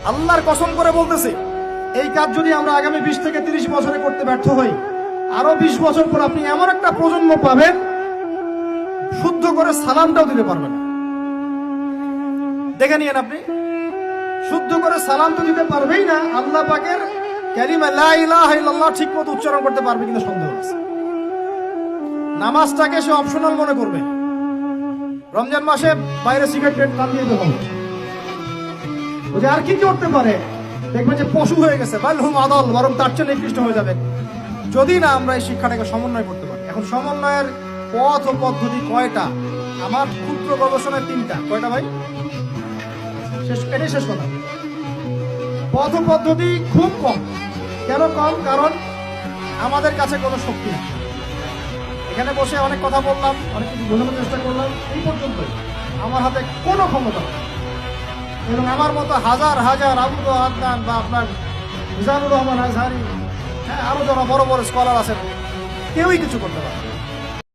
আল্লাহর কসম করে বলতেছি, এই কাজ যদি আমরা আগামী 20 থেকে 30 বছরে করতে ব্যর্থ হই, আরো 20 বছর পর আপনি এমন একটা প্রজন্ম পাবেন শুদ্ধ করে সালামটাও দিতে পারবেন না। দেখে নিয়েন, আপনি শুদ্ধ করে সালাম তো দিতে পারবেই না, আল্লাহ পাকের কালিমা লা ইলাহা ইল্লাল্লাহ ঠিক মতো উচ্চারণ করতে পারবে কিনা সন্দেহ আছে। নামাজটাকে সে অপশনাল মনে করবে। রমজান মাসে বাইরে সিগারেট টান দিয়ে দেবো, আর কি করতে পারে, দেখবেন যে পশু হয়ে গেছে, বালহুম আদল, বরং তার চেয়ে নিকৃষ্ট হয়ে যাবে যদি না আমরা এই শিক্ষাটাকে সমন্বয় করতে পারি। এখন সমন্বয়ের পথ ও পদ্ধতি কয়টা? আমার ক্ষুদ্র গবেষণায় 3টা। কয়টা ভাই? এটাই শেষ কথা। পথ ও পদ্ধতি খুব কম। কেন কম? কারণ আমাদের কাছে কোনো শক্তি নেই। এখানে বসে অনেক কথা বললাম, অনেক কিছু বোঝানোর চেষ্টা করলাম, এই পর্যন্তই। আমার হাতে কোনো ক্ষমতা নেই, এবং আমার মতো হাজার হাজার আবুল আদনান বা আপনার মিজানুর রহমান আজহারি, হ্যাঁ, আরো যারা বড় বড় স্কলার আছেন, কেউই কিছু করতে পারে না।